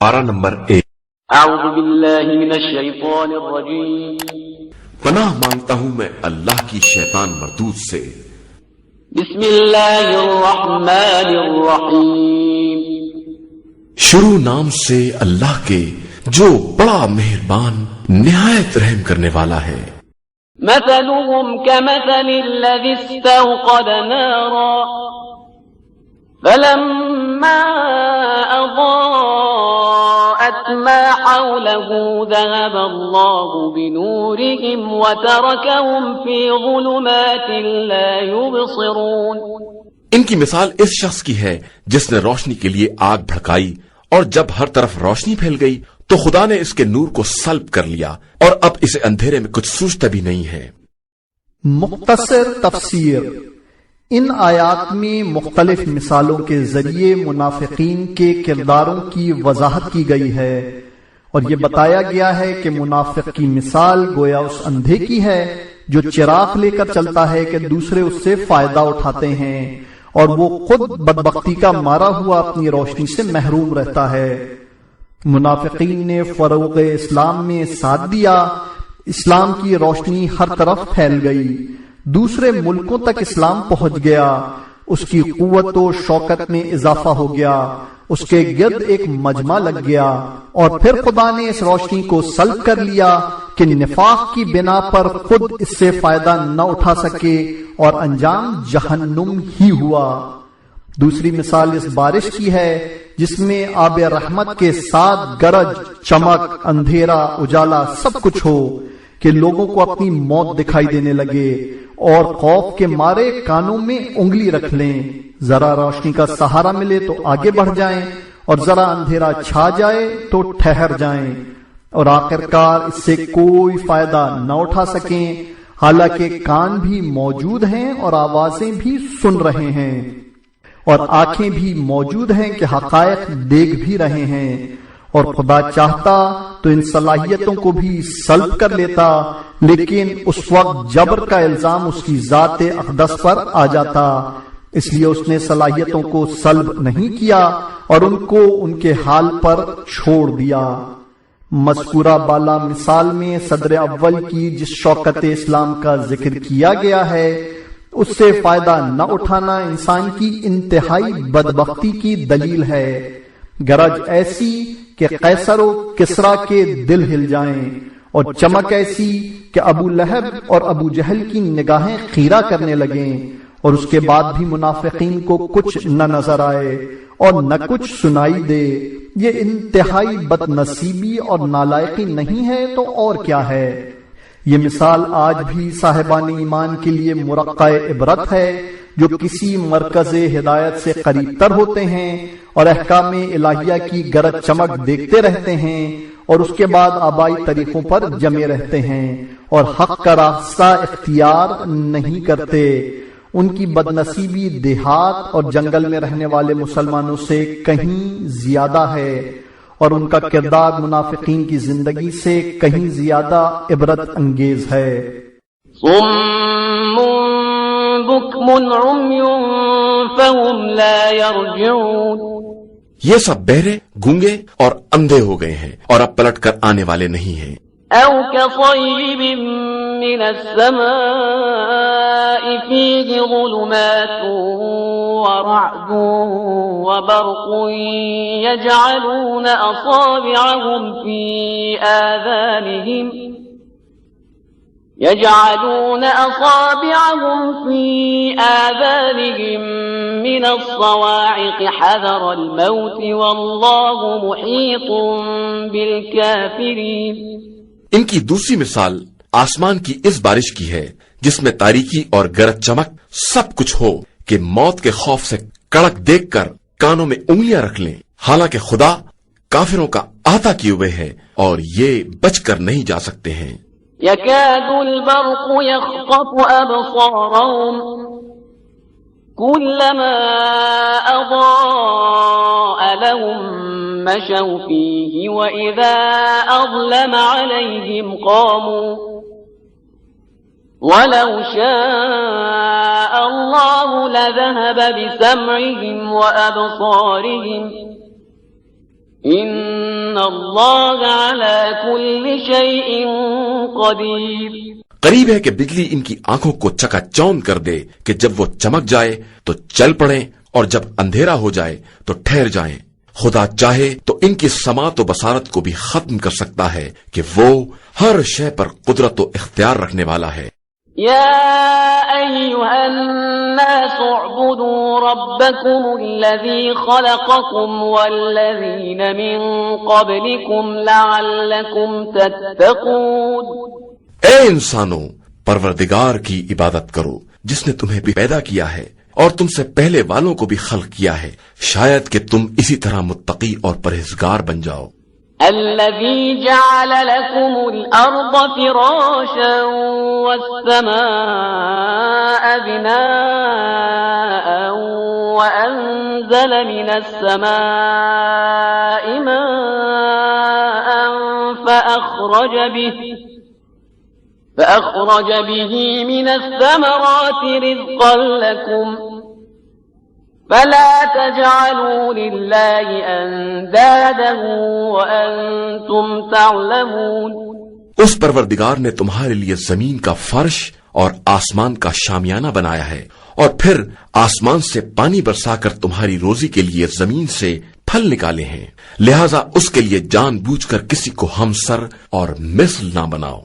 پارہ نمبر 1۔ اعوذ باللہ من الشیطان الرجیم، پناہ مانگتا ہوں میں اللہ کی شیطان مردود سے۔ بسم اللہ الرحمن الرحیم، شروع نام سے اللہ کے جو بڑا مہربان نہایت رحم کرنے والا ہے۔ مثلهم كمثل الذي استوقد نارا فلما أضاءت ما حوله ذهب الله بنورهم وتركهم في ظلمات لا يبصرون۔ ان کی مثال اس شخص کی ہے جس نے روشنی کے لیے آگ بھڑکائی، اور جب ہر طرف روشنی پھیل گئی تو خدا نے اس کے نور کو سلب کر لیا، اور اب اسے اندھیرے میں کچھ سوچتا بھی نہیں ہے۔ مختصر تفسیر۔ ان آیات میں مختلف مثالوں کے ذریعے منافقین کے کرداروں کی وضاحت کی گئی ہے، اور یہ بتایا گیا ہے کہ منافق کی مثال گویا اس اندھے کی ہے جو چراغ لے کر چلتا ہے کہ دوسرے اس سے فائدہ اٹھاتے ہیں، اور وہ خود بدبختی کا مارا ہوا اپنی روشنی سے محروم رہتا ہے۔ منافقین نے فروغ اسلام میں ساتھ دیا، اسلام کی روشنی ہر طرف پھیل گئی، دوسرے ملکوں تک اسلام پہنچ گیا، اس کی قوت و شوکت میں اضافہ ہو گیا، اس کے گرد ایک مجمع لگ گیا، اور پھر خدا نے اس روشنی کو سلب کر لیا کہ نفاق کی بنا پر خود اس سے فائدہ نہ اٹھا سکے، اور انجام جہنم ہی ہوا۔ دوسری مثال اس بارش کی ہے جس میں آب رحمت کے ساتھ گرج، چمک، اندھیرا، اجالا سب کچھ ہو کہ لوگوں کو اپنی موت دکھائی دینے لگے، اور خوف کے مارے کانوں میں انگلی رکھ لیں، ذرا روشنی کا سہارا ملے تو آگے بڑھ جائیں، اور ذرا اندھیرا چھا جائے تو ٹھہر جائیں، اور آخرکار اس سے کوئی فائدہ نہ اٹھا سکیں، حالانکہ کان بھی موجود ہیں اور آوازیں بھی سن رہے ہیں، اور آنکھیں بھی موجود ہیں کہ حقائق دیکھ بھی رہے ہیں، اور خدا چاہتا تو ان صلاحیتوں کو بھی سلب کر لیتا، لیکن اس وقت جبر کا الزام اس کی ذات اقدس پر آ جاتا، اس لیے اس نے صلاحیتوں کو سلب نہیں کیا اور ان کو ان کے حال پر چھوڑ دیا۔ مذکورہ بالا مثال میں صدر اول کی جس شوکت اسلام کا ذکر کیا گیا ہے، اس سے فائدہ نہ اٹھانا انسان کی انتہائی بدبختی کی دلیل ہے، گرج ایسی کہ قیصر و کسریٰ کے دل ہل جائیں، اور چمک ایسی کہ ابو لہب اور ابو جہل کی نگاہیں خیرہ کرنے لگیں، اور اس کے بعد بھی منافقین کو کچھ نہ نظر آئے اور نہ کچھ سنائی دے۔ یہ انتہائی بد نصیبی اور نالائقی نہیں ہے تو اور کیا ہے؟ یہ مثال آج بھی صاحبان ایمان کے لیے مرقع عبرت ہے جو کسی مرکز ہدایت سے قریب تر ہوتے ہیں اور احکام الہیہ کی گرج چمک دیکھتے رہتے ہیں، اور اس کے بعد آبائی طریقوں پر جمے رہتے ہیں اور حق کا راستہ اختیار نہیں کرتے۔ ان کی بدنصیبی دیہات اور جنگل میں رہنے والے مسلمانوں سے کہیں زیادہ ہے، اور ان کا کردار منافقین کی زندگی سے کہیں زیادہ عبرت انگیز ہے۔ صم بکم عمی فهم لا يرجعون، یہ سب بہرے، گونگے اور اندھے ہو گئے ہیں اور اب پلٹ کر آنے والے نہیں ہیں۔ او كصيب من السماء فيه ظلمات ورعد وبرق يجعلون أصابعهم في آذانهم من الصواعق حذر الموت والله محيط بالكافرين۔ ان کی دوسری مثال آسمان کی اس بارش کی ہے جس میں تاریکی اور گرج چمک سب کچھ ہو کہ موت کے خوف سے کڑک دیکھ کر کانوں میں انگلیاں رکھ لیں، حالانکہ خدا کافروں کا احاطہ کیے ہوئے ہے اور یہ بچ کر نہیں جا سکتے ہیں۔ يكاد البرق يخطف أبصارهم كلما أضاء لهم مشوا فيه وإذا أظلم عليهم قاموا ولو شاء الله لذهب بسمعهم وأبصارهم إن اللہ علی کل شیء قدیر. قریب ہے کہ بجلی ان کی آنکھوں کو چکا چوند کر دے کہ جب وہ چمک جائے تو چل پڑیں اور جب اندھیرا ہو جائے تو ٹھہر جائیں. خدا چاہے تو ان کی سماعت و بصارت کو بھی ختم کر سکتا ہے کہ وہ ہر شے پر قدرت و اختیار رکھنے والا ہے. يا أيها الناس اعبدوا ربكم الذي خلقكم والذين من قبلكم لعلكم تتقون. اے انسانوں، پروردگار کی عبادت کرو جس نے تمہیں بھی پیدا کیا ہے اور تم سے پہلے والوں کو بھی خلق کیا ہے، شاید کہ تم اسی طرح متقی اور پرہیزگار بن جاؤ. الذي جعل لكم الأرض فراشا والسماء بناء وأنزل من السماء ماء فأخرج به من الثمرات رزقا لكم فلا تجعلوا لله اندادا وانتم تعلمون. اس پروردگار نے تمہارے لیے زمین کا فرش اور آسمان کا شامیانہ بنایا ہے اور پھر آسمان سے پانی برسا کر تمہاری روزی کے لیے زمین سے پھل نکالے ہیں، لہذا اس کے لیے جان بوجھ کر کسی کو ہمسر اور مثل نہ بناؤ.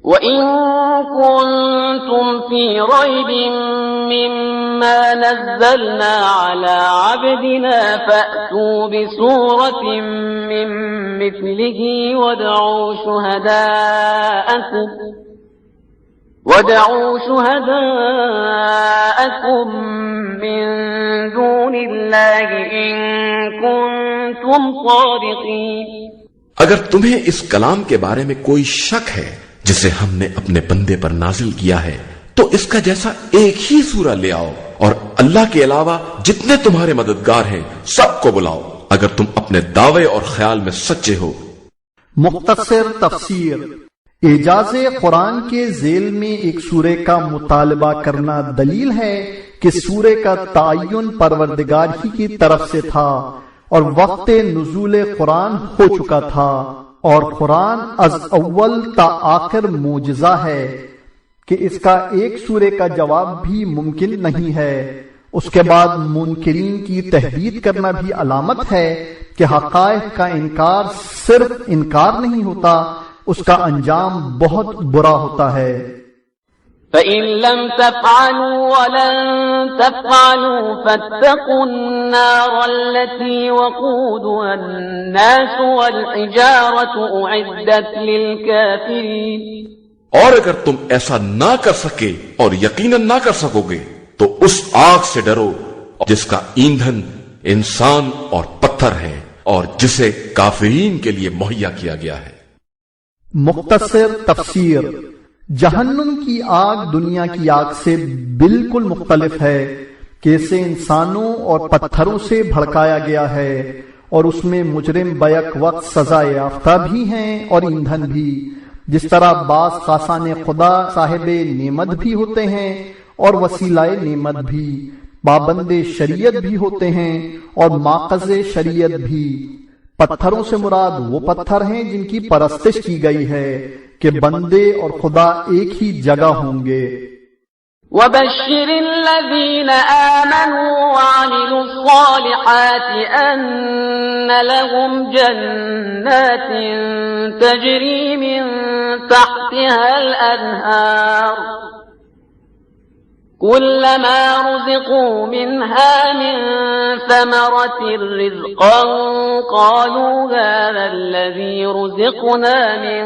وَإِن كُنتُمْ فِي رَيْبٍ مِّمَّا نَزَّلْنَا عَلَىٰ عَبْدِنَا فَأْتُوا بِسُورَةٍ مِّن مِّثْلِهِ وَادْعُوا شُهَدَاءَكُم مِّن دُونِ اللَّهِ إِن كُنتُمْ صَادِقِينَ. اگر تمہیں اس کلام کے بارے میں کوئی شک ہے جسے ہم نے اپنے بندے پر نازل کیا ہے تو اس کا جیسا ایک ہی سورہ لے آؤ اور اللہ کے علاوہ جتنے تمہارے مددگار ہیں سب کو بلاؤ اگر تم اپنے دعوے اور خیال میں سچے ہو. مختصر تفسیر. اعجاز قرآن کے ذیل میں ایک سورے کا مطالبہ کرنا دلیل ہے کہ سورے کا تعین پروردگار ہی کی طرف سے تھا اور وقت نزول قرآن ہو چکا تھا، اور قرآن از اول تا آخر معجزہ ہے کہ اس کا ایک سورے کا جواب بھی ممکن نہیں ہے. اس کے بعد منکرین کی تحدید کرنا بھی علامت ہے کہ حقائق کا انکار صرف انکار نہیں ہوتا، اس کا انجام بہت برا ہوتا ہے. فَإِن لَّمْ تَفْعَلُوا وَلَن تَفْعَلُوا فَاتَّقُوا النَّارَ الَّتِي وَقُودُهَا النَّاسُ وَالْحِجَارَةُ أُعِدَّتْ لِلْكَافِرِينَ. اور اگر تم ایسا نہ کر سکے اور یقیناً نہ کر سکو گے تو اس آگ سے ڈرو جس کا ایندھن انسان اور پتھر ہے اور جسے کافرین کے لیے مہیا کیا گیا ہے. مختصر تفسیر. جہنم کی آگ دنیا کی آگ سے بالکل مختلف ہے کہ اسے انسانوں اور پتھروں سے بھڑکایا گیا ہے اور اس میں مجرم بیک وقت سزا یافتہ بھی ہیں اور ایندھن بھی. جس طرح بعض خاصان خدا صاحب نعمت بھی ہوتے ہیں اور وسیلہ نعمت بھی، پابند شریعت بھی ہوتے ہیں اور ماخذ شریعت بھی. پتھروں سے مراد وہ پتھر ہیں جن کی پرستش کی گئی ہے کہ بندے اور خدا ایک ہی جگہ ہوں گے. وَبَشِّرِ الَّذِينَ آمَنُوا وَعَمِلُوا الصَّالِحَاتِ أَنَّ لَهُمْ جَنَّاتٍ تَجْرِي مِن تَحْتِهَا الْأَنْهَارُ كُلَّمَا رُزِقُوا مِنْهَا مِن ثَمَرَةٍ رِّزْقًا قَالُوا هَٰذَا الَّذِي رُزِقْنَا مِن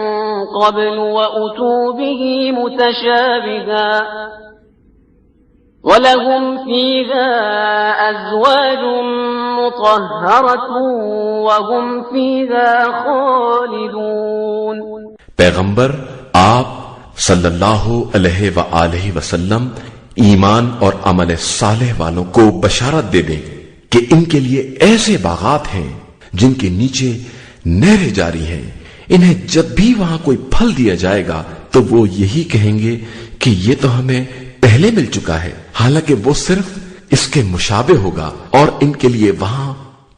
قَبْلُ وَأُتُوا بِهِ مُتَشَابِهًا وَلَهُمْ فِيهَا أَزْوَاجٌ مُّطَهَّرَةٌ وَهُمْ فِيهَا خَالِدُونَ. پیغمبر آپ صلی اللہ علیہ وآلہ وسلم ایمان اور عمل صالح والوں کو بشارت دے دیں کہ ان کے لیے ایسے باغات ہیں جن کے نیچے نہریں جاری ہیں. انہیں جب بھی وہاں کوئی پھل دیا جائے گا تو وہ یہی کہیں گے کہ یہ تو ہمیں پہلے مل چکا ہے، حالانکہ وہ صرف اس کے مشابہ ہوگا اور ان کے لیے وہاں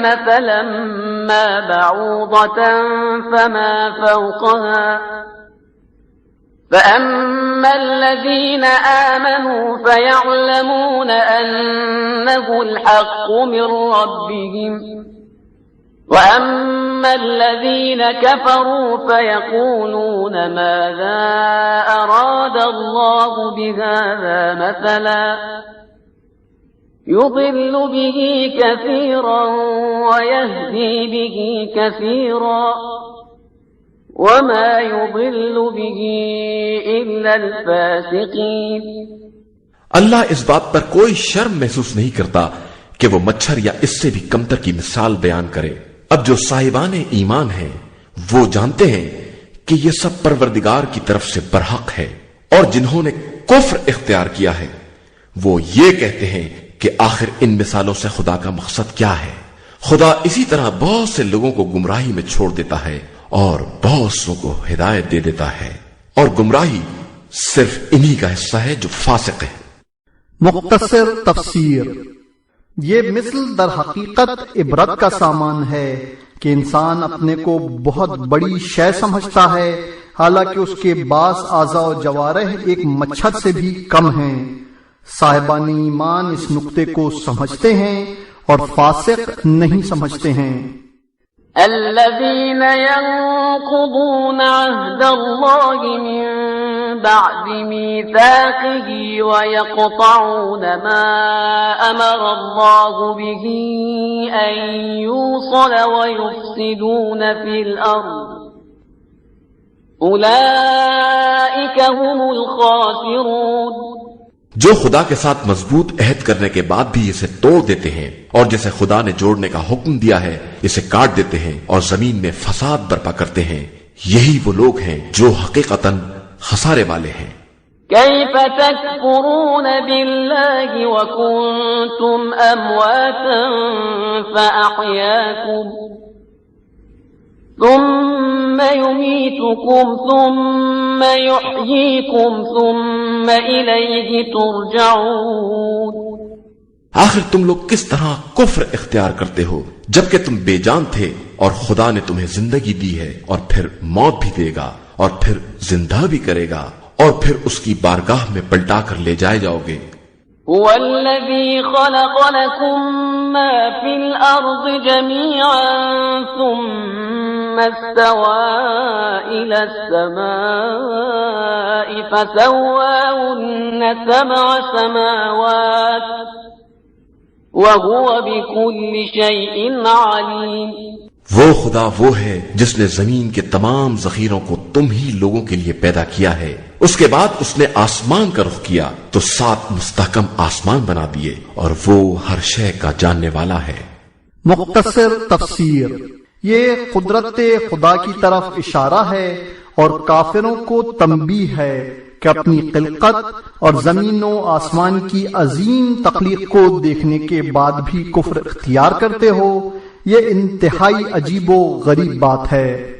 مثلا ما بعوضة فما فوقها فأما الذين آمنوا فيعلمون أنه الحق من ربهم وأما الذين كفروا فيقولون ماذا أراد الله بهذا مثلا يضل به كثيرا ويهدي به كثيرا وما يضل به إلا الفاسقين۔ اللہ اس بات پر کوئی شرم محسوس نہیں کرتا کہ وہ مچھر یا اس سے بھی کمتر کی مثال بیان کرے۔ اب جو صاحبان ایمان ہیں وہ جانتے ہیں کہ یہ سب پروردگار کی طرف سے برحق ہے، اور جنہوں نے کفر اختیار کیا ہے وہ یہ کہتے ہیں کہ آخر ان مثالوں سے خدا کا مقصد کیا ہے۔ خدا اسی طرح بہت سے لوگوں کو گمراہی میں چھوڑ دیتا ہے اور بہت سو کو ہدایت دے دیتا ہے، اور گمراہی صرف انہی کا حصہ ہے جو فاسق ہے۔ مختصر تفسیر۔ یہ مثل در حقیقت عبرت کا سامان ہے کہ انسان اپنے کو بہت بڑی شے سمجھتا ہے حالانکہ اس کے بعض اعضاء و جوارح ایک مچھر سے بھی کم ہیں۔ صاحبان ایمان اس نقطے کو سمجھتے ہیں اور فاسق نہیں سمجھتے ہیں۔ الذين ينقضون عهد الله من بعد ميثاقه ويقطعون ما أمر الله به أن يوصل ويفسدون في الأرض أولئك هم الخاسرون۔ جو خدا کے ساتھ مضبوط عہد کرنے کے بعد بھی اسے توڑ دیتے ہیں اور جسے خدا نے جوڑنے کا حکم دیا ہے اسے کاٹ دیتے ہیں اور زمین میں فساد برپا کرتے ہیں، یہی وہ لوگ ہیں جو حقیقتاً خسارے والے ہیں۔ كيف تكفرون بالله وكنتم أمواتا فأحياكم ثم يميتكم ثم يحييكم ثم إليه ترجعون۔ آخر تم لوگ کس طرح کفر اختیار کرتے ہو جبکہ تم بے جان تھے، اور خدا نے تمہیں زندگی دی ہے اور پھر موت بھی دے گا اور پھر زندہ بھی کرے گا اور پھر اس کی بارگاہ میں پلٹا کر لے جائے جاؤ گے۔ هو الذي خلق لكم ما في الأرض جميعا ثم استوى إلى السماء فسواهن 7 سماوات وهو بكل شيء عليم۔ وہ خدا وہ ہے جس نے زمین کے تمام ذخیروں کو تم ہی لوگوں کے لیے پیدا کیا ہے، اس کے بعد اس نے آسمان کا رخ کیا تو 7 مستحکم آسمان بنا دیے، اور وہ ہر شے کا جاننے والا ہے۔ مختصر تفسیر۔ یہ قدرت خدا کی طرف اشارہ ہے اور کافروں کو تنبیہ ہے کہ اپنی خلقت اور زمین و آسمان کی عظیم تخلیق کو دیکھنے کے بعد بھی کفر اختیار کرتے ہو، یہ انتہائی عجیب و غریب بات ہے۔